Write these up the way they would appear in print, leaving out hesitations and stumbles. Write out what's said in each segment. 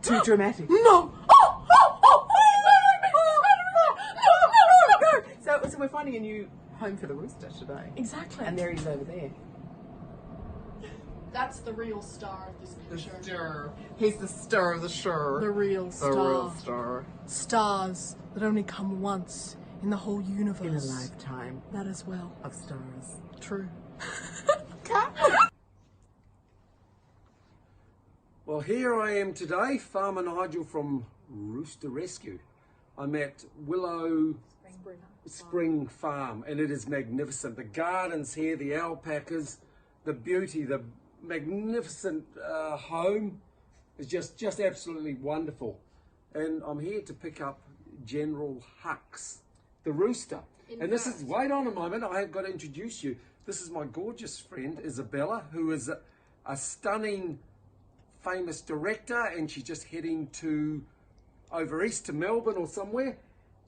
Too dramatic. No! So we're finding a new home for the rooster today. Exactly. And there he's over there. That's the real star of this The picture. star. He's the star of the show. The real star. The real star. Stars that only come once in the whole universe. In a lifetime That as well. of stars. True. Well, here I am today, Farmer Nigel from Rooster Rescue. I'm at Willow Spring Farm, and it is magnificent. The gardens here, the alpacas, the beauty, the magnificent home is just absolutely wonderful. And I'm here to pick up General Hux the Rooster. And this is, wait on a moment, I have got to introduce you. This is my gorgeous friend Isabella, who is a stunning famous director, and she's just heading to over east to Melbourne or somewhere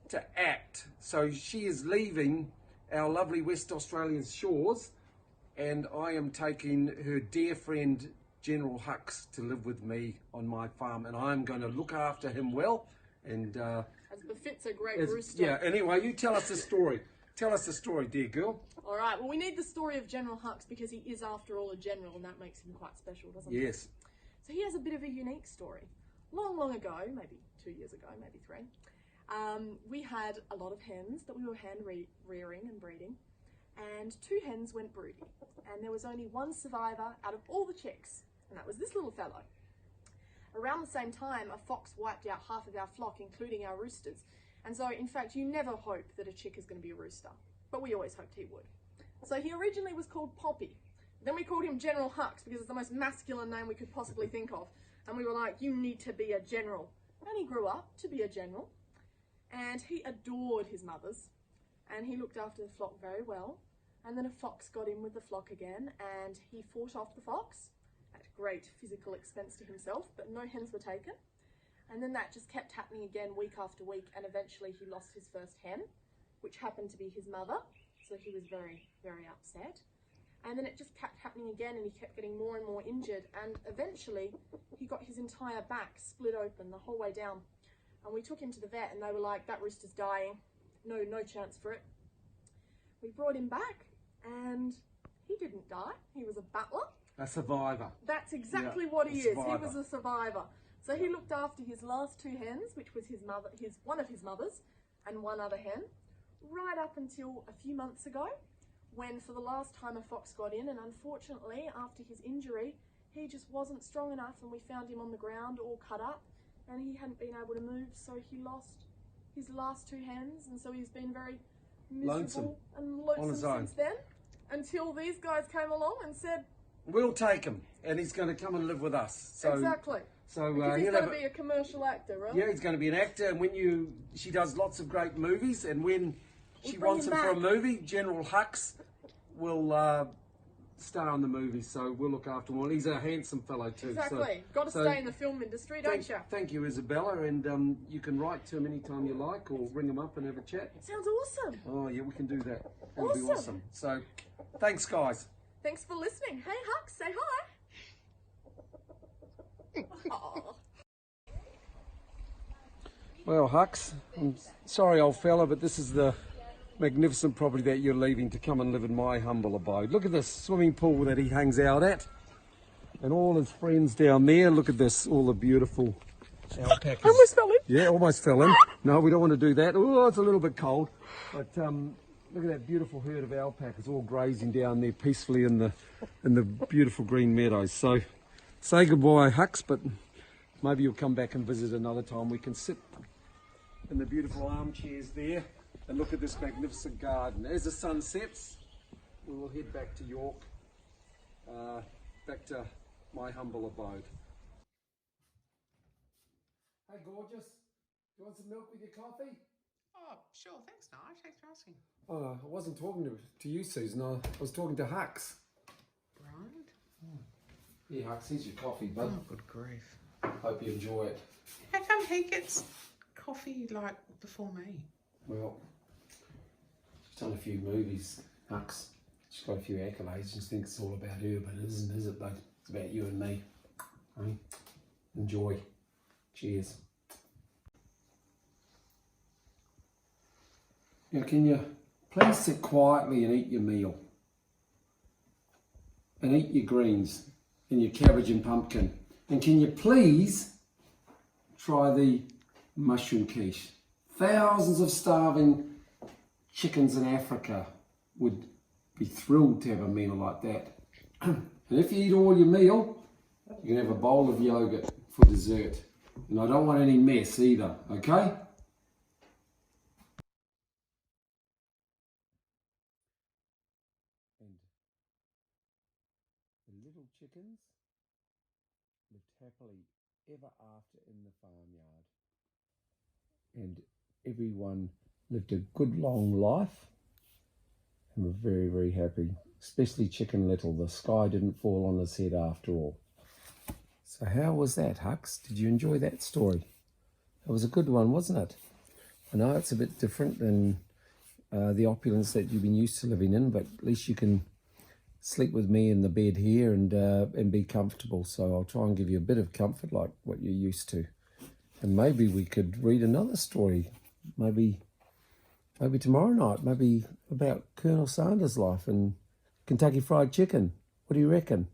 to act. So she is leaving our lovely West Australian shores, and I am taking her dear friend General Hux to live with me on my farm, and I'm going to look after him well. And As befits a great rooster. yeah, anyway, you tell us the story. Tell us the story, dear girl. All right, well, we need the story of General Hux because he is, after all, a general, and that makes him quite special, doesn't it? Yes. So he has a bit of a unique story. Long ago, maybe 2 years ago, maybe 3, we had a lot of hens that we were hand rearing and breeding, and 2 hens went broody, and there was only one survivor out of all the chicks, and that was this little fellow. Around the same time, a fox wiped out half of our flock, including our roosters, and so in fact you never hope that a chick is going to be a rooster, but we always hoped he would. So he originally was called Poppy. Then we called him General Hux because it's the most masculine name we could possibly think of. And we were like, you need to be a general. And he grew up to be a general. And he adored his mothers. And he looked after the flock very well. And then a fox got in with the flock again. And he fought off the fox at great physical expense to himself. But no hens were taken. And then that just kept happening again week after week. And eventually he lost his first hen, which happened to be his mother. So he was very, very upset. And then it just kept happening again, and he kept getting more and more injured, and eventually he got his entire back split open the whole way down. And we took him to the vet, and they were like, that rooster's dying. No chance for it. We brought him back, and he didn't die. He was a battler. A survivor. That's exactly what he is. Survivor. He was a survivor. So he looked after his last 2 hens, which was one of his mothers, and one other hen, right up until a few months ago, when for the last time a fox got in, and unfortunately after his injury he just wasn't strong enough, and we found him on the ground all cut up, and he hadn't been able to move, so he lost his last 2 hens, and so he's been very miserable and lonesome since then, until these guys came along and said, we'll take him, and he's going to come and live with us. So, exactly. So because he's going to be a commercial actor, right? Yeah, he's going to be an actor, and she does lots of great movies, and when she bring wants him him for a back. movie, General Hux will star in the movie, so we'll look after him. Well, he's a handsome fellow too. Exactly. Got to stay in the film industry, don't you? Thank you, Isabella, and you can write to him anytime you like, or ring him up and have a chat. Sounds awesome. Oh yeah, we can do that. That'll be Awesome. awesome. So, thanks guys. Thanks for listening. Hey Hux, say hi. Aw. Well, Hux, I'm sorry, old fella, but this is the magnificent property that you're leaving to come and live in my humble abode. Look at this swimming pool that he hangs out at, and all his friends down there. Look at this, all the beautiful alpacas. Almost fell in. Yeah, almost fell in. No, we don't want to do that. Oh, it's a little bit cold. But look at that beautiful herd of alpacas all grazing down there peacefully in the beautiful green meadows. So say goodbye, Hux, but maybe you'll come back and visit another time. We can sit in the beautiful armchairs there and look at this magnificent garden. As the sun sets, we will head back to York, back to my humble abode. Hey gorgeous, do you want some milk with your coffee? Oh, sure. Thanks, Nige. Thanks for asking. Oh, I wasn't talking to you, Susan. I was talking to Hux. Right. Yeah, Hux, here's your coffee, bud. Oh, good grief. Hope you enjoy it. How come he gets coffee like before me? Well, she's done a few movies, Hux. She's got a few accolades. She thinks it's all about her, but it isn't, is it, bud? It's about you and me. Eh? Enjoy. Cheers. Now can you please sit quietly and eat your meal? And eat your greens and your cabbage and pumpkin. And can you please try the mushroom quiche? Thousands of starving chickens in Africa would be thrilled to have a meal like that. And if you eat all your meal, you can have a bowl of yogurt for dessert. And I don't want any mess either, okay? And the little chickens lived happily ever after in the farmyard. And everyone lived a good long life and were very, very happy. Especially Chicken Little. The sky didn't fall on his head after all. So how was that, Hux? Did you enjoy that story? It was a good one, wasn't it? I know it's a bit different than the opulence that you've been used to living in, but at least you can sleep with me in the bed here and be comfortable. So I'll try and give you a bit of comfort like what you're used to. And maybe we could read another story. Maybe tomorrow night. Maybe about Colonel Sanders' life and Kentucky Fried Chicken. What do you reckon?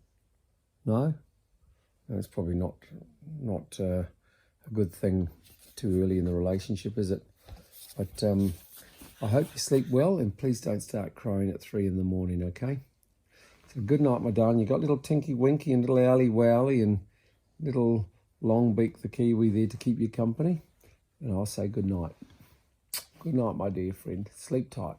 No? That's probably not a good thing too early in the relationship, is it? But I hope you sleep well, and please don't start crying at 3 in the morning, okay? So good night, my darling. You got little Tinky Winky and little Owly Wowly and little Longbeak the Kiwi there to keep you company. And I'll say good night. Good night, my dear friend. Sleep tight.